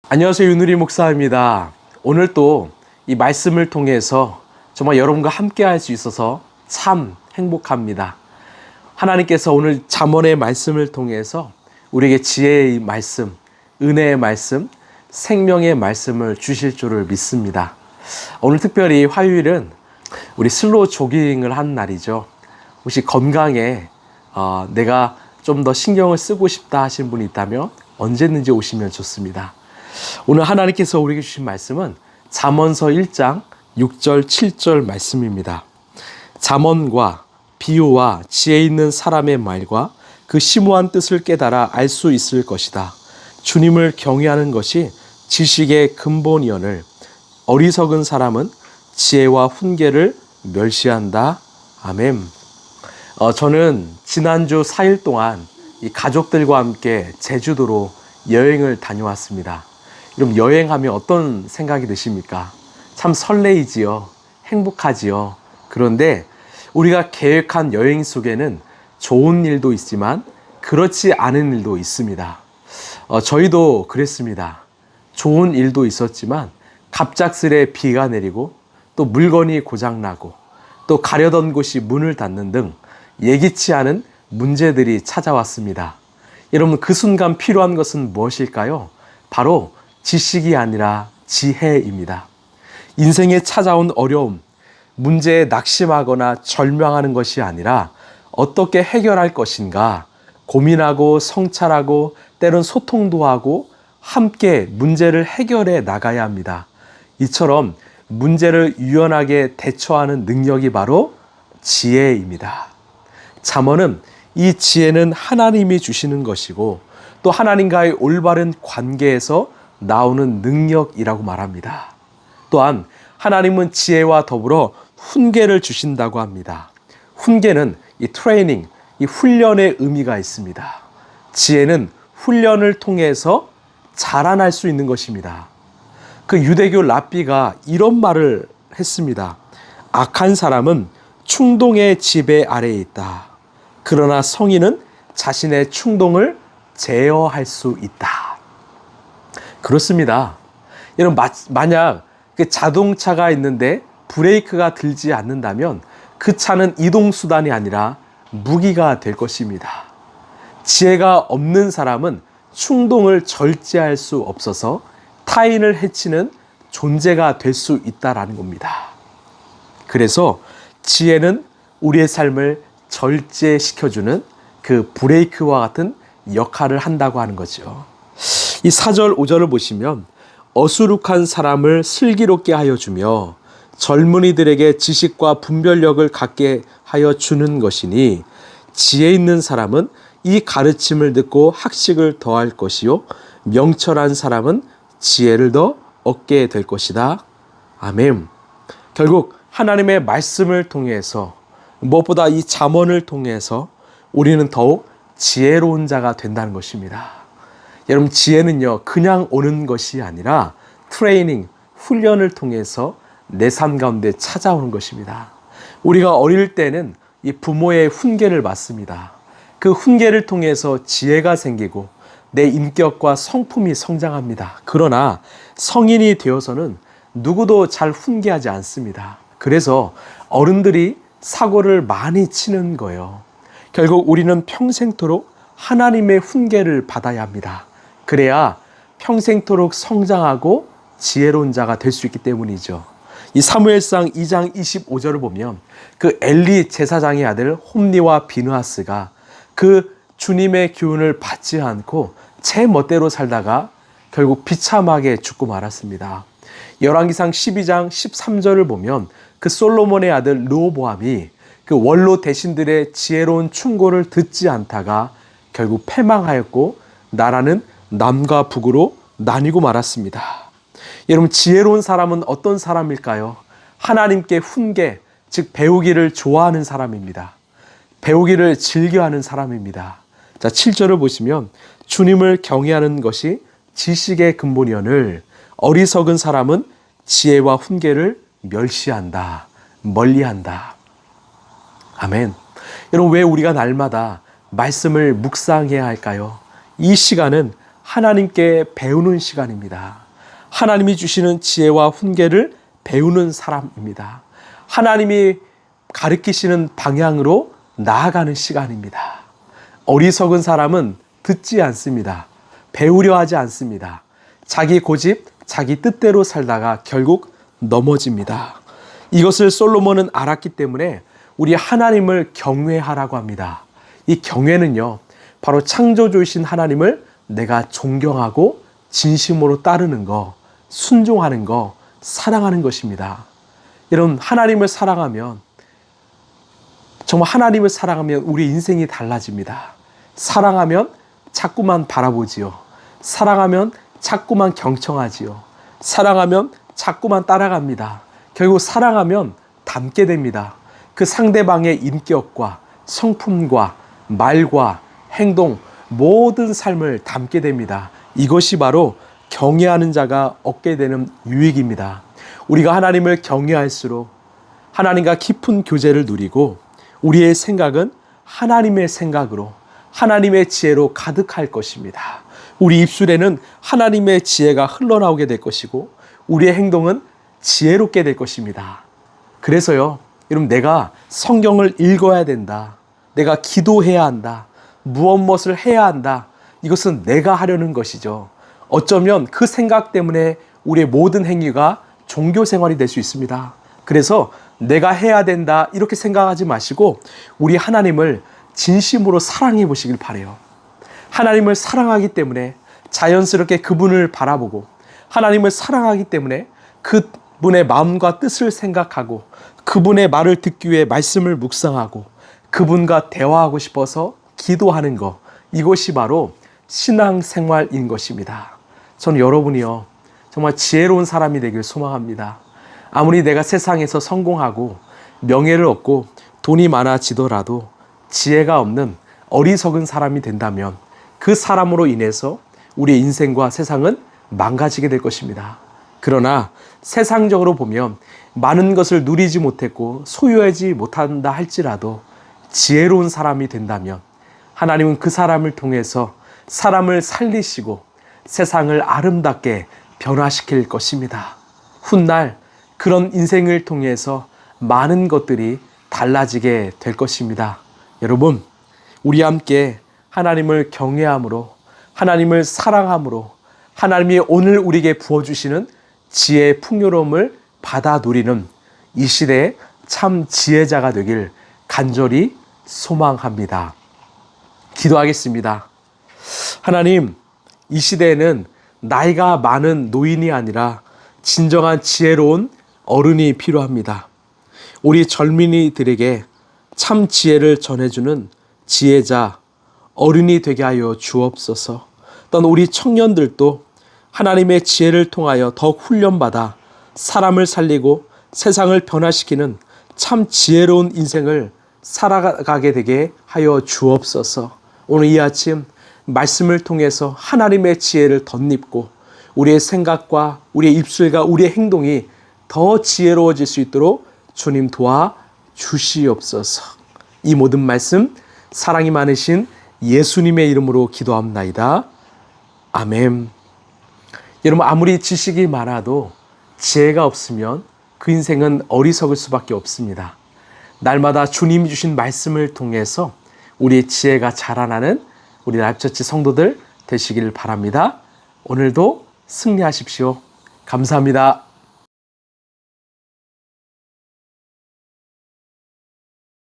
안녕하세요. 윤우리 목사입니다. 오늘 또 이 말씀을 통해서 정말 여러분과 함께 할 수 있어서 참 행복합니다. 하나님께서 오늘 잠언의 말씀을 통해서 우리에게 지혜의 말씀, 은혜의 말씀, 생명의 말씀을 주실 줄을 믿습니다. 오늘 특별히 화요일은 우리 슬로우 조깅을 한 날이죠. 혹시 건강에 내가 좀 더 신경을 쓰고 싶다 하신 분이 있다면 언제든지 오시면 좋습니다. 오늘 하나님께서 우리에게 주신 말씀은 잠언서 1장 6절 7절 말씀입니다. 잠언과 비유와 지혜 있는 사람의 말과 그 심오한 뜻을 깨달아 알 수 있을 것이다. 주님을 경외하는 것이 지식의 근본이오늘 어리석은 사람은 지혜와 훈계를 멸시한다. 아멘. 저는 지난주 4일 동안 이 가족들과 함께 제주도로 여행을 다녀왔습니다. 여러분, 여행하면 어떤 생각이 드십니까? 참 설레이지요. 행복하지요. 그런데 우리가 계획한 여행 속에는 좋은 일도 있지만 그렇지 않은 일도 있습니다. 저희도 그랬습니다. 좋은 일도 있었지만 갑작스레 비가 내리고 또 물건이 고장나고 또 가려던 곳이 문을 닫는 등 예기치 않은 문제들이 찾아왔습니다. 여러분, 그 순간 필요한 것은 무엇일까요? 바로 지식이 아니라 지혜입니다. 인생에 찾아온 어려움, 문제에 낙심하거나 절망하는 것이 아니라 어떻게 해결할 것인가 고민하고 성찰하고 때론 소통도 하고 함께 문제를 해결해 나가야 합니다. 이처럼 문제를 유연하게 대처하는 능력이 바로 지혜입니다. 잠언은 이 지혜는 하나님이 주시는 것이고 또 하나님과의 올바른 관계에서 나오는 능력이라고 말합니다. 또한 하나님은 지혜와 더불어 훈계를 주신다고 합니다. 훈계는 이 트레이닝, 이 훈련의 의미가 있습니다. 지혜는 훈련을 통해서 자라날 수 있는 것입니다. 그 유대교 랍비가 이런 말을 했습니다. 악한 사람은 충동의 지배 아래에 있다. 그러나 성인은 자신의 충동을 제어할 수 있다. 그렇습니다. 여러분, 만약 그 자동차가 있는데 브레이크가 들지 않는다면 그 차는 이동수단이 아니라 무기가 될 것입니다. 지혜가 없는 사람은 충동을 절제할 수 없어서 타인을 해치는 존재가 될 수 있다는 겁니다. 그래서 지혜는 우리의 삶을 절제시켜주는 그 브레이크와 같은 역할을 한다고 하는 거죠. 이 4절 5절을 보시면 어수룩한 사람을 슬기롭게 하여 주며 젊은이들에게 지식과 분별력을 갖게 하여 주는 것이니 지혜 있는 사람은 이 가르침을 듣고 학식을 더할 것이요 명철한 사람은 지혜를 더 얻게 될 것이다. 아멘. 결국 하나님의 말씀을 통해서 무엇보다 이 잠언을 통해서 우리는 더욱 지혜로운 자가 된다는 것입니다. 여러분, 지혜는요 그냥 오는 것이 아니라 트레이닝, 훈련을 통해서 내 삶 가운데 찾아오는 것입니다. 우리가 어릴 때는 이 부모의 훈계를 받습니다. 그 훈계를 통해서 지혜가 생기고 내 인격과 성품이 성장합니다. 그러나 성인이 되어서는 누구도 잘 훈계하지 않습니다. 그래서 어른들이 사고를 많이 치는 거예요. 결국 우리는 평생토록 하나님의 훈계를 받아야 합니다. 그래야 평생토록 성장하고 지혜로운 자가 될 수 있기 때문이죠. 이 사무엘상 2장 25절을 보면 그 엘리 제사장의 아들 홈니와 비느하스가 그 주님의 교훈을 받지 않고 제 멋대로 살다가 결국 비참하게 죽고 말았습니다. 열왕기상 12장 13절을 보면 그 솔로몬의 아들 르호보암이 그 원로 대신들의 지혜로운 충고를 듣지 않다가 결국 패망하였고 나라는 남과 북으로 나뉘고 말았습니다. 여러분, 지혜로운 사람은 어떤 사람일까요? 하나님께 훈계, 즉 배우기를 좋아하는 사람입니다. 배우기를 즐겨하는 사람입니다. 자, 7절을 보시면 주님을 경외하는 것이 지식의 근본이오늘 어리석은 사람은 지혜와 훈계를 멸시한다, 멀리한다. 아멘. 여러분, 왜 우리가 날마다 말씀을 묵상해야 할까요? 이 시간은 하나님께 배우는 시간입니다. 하나님이 주시는 지혜와 훈계를 배우는 사람입니다. 하나님이 가르치시는 방향으로 나아가는 시간입니다. 어리석은 사람은 듣지 않습니다. 배우려 하지 않습니다. 자기 고집, 자기 뜻대로 살다가 결국 넘어집니다. 이것을 솔로몬은 알았기 때문에 우리 하나님을 경외하라고 합니다. 이 경외는요, 바로 창조주이신 하나님을 내가 존경하고 진심으로 따르는 거, 순종하는 거, 사랑하는 것입니다. 여러분, 하나님을 사랑하면, 정말 하나님을 사랑하면 우리 인생이 달라집니다. 사랑하면 자꾸만 바라보지요. 사랑하면 자꾸만 경청하지요. 사랑하면 자꾸만 따라갑니다. 결국 사랑하면 닮게 됩니다. 그 상대방의 인격과 성품과 말과 행동, 모든 삶을 담게 됩니다. 이것이 바로 경외하는 자가 얻게 되는 유익입니다. 우리가 하나님을 경외할수록 하나님과 깊은 교제를 누리고 우리의 생각은 하나님의 생각으로, 하나님의 지혜로 가득할 것입니다. 우리 입술에는 하나님의 지혜가 흘러나오게 될 것이고 우리의 행동은 지혜롭게 될 것입니다. 그래서요, 여러분, 내가 성경을 읽어야 된다. 내가 기도해야 한다. 무엇을 해야 한다. 이것은 내가 하려는 것이죠. 어쩌면 그 생각 때문에 우리의 모든 행위가 종교 생활이 될 수 있습니다. 그래서 내가 해야 된다 이렇게 생각하지 마시고 우리 하나님을 진심으로 사랑해 보시길 바라요. 하나님을 사랑하기 때문에 자연스럽게 그분을 바라보고, 하나님을 사랑하기 때문에 그분의 마음과 뜻을 생각하고, 그분의 말을 듣기 위해 말씀을 묵상하고, 그분과 대화하고 싶어서 기도하는 것, 이것이 바로 신앙생활인 것입니다. 저는 여러분이요, 정말 지혜로운 사람이 되길 소망합니다. 아무리 내가 세상에서 성공하고 명예를 얻고 돈이 많아지더라도 지혜가 없는 어리석은 사람이 된다면 그 사람으로 인해서 우리의 인생과 세상은 망가지게 될 것입니다. 그러나 세상적으로 보면 많은 것을 누리지 못했고 소유하지 못한다 할지라도 지혜로운 사람이 된다면 하나님은 그 사람을 통해서 사람을 살리시고 세상을 아름답게 변화시킬 것입니다. 훗날 그런 인생을 통해서 많은 것들이 달라지게 될 것입니다. 여러분, 우리 함께 하나님을 경외함으로, 하나님을 사랑함으로 하나님이 오늘 우리에게 부어주시는 지혜의 풍요로움을 받아 누리는 이 시대의 참 지혜자가 되길 간절히 소망합니다. 기도하겠습니다. 하나님, 이 시대에는 나이가 많은 노인이 아니라 진정한 지혜로운 어른이 필요합니다. 우리 젊은이들에게 참 지혜를 전해주는 지혜자, 어른이 되게 하여 주옵소서. 또한 우리 청년들도 하나님의 지혜를 통하여 더욱 훈련받아 사람을 살리고 세상을 변화시키는 참 지혜로운 인생을 살아가게 되게 하여 주옵소서. 오늘 이 아침 말씀을 통해서 하나님의 지혜를 덧입고 우리의 생각과 우리의 입술과 우리의 행동이 더 지혜로워질 수 있도록 주님 도와 주시옵소서. 이 모든 말씀 사랑이 많으신 예수님의 이름으로 기도합나이다. 아멘. 여러분, 아무리 지식이 많아도 지혜가 없으면 그 인생은 어리석을 수밖에 없습니다. 날마다 주님이 주신 말씀을 통해서 우리의 지혜가 자라나는 우리 라이프처치 성도들 되시기를 바랍니다. 오늘도 승리하십시오. 감사합니다.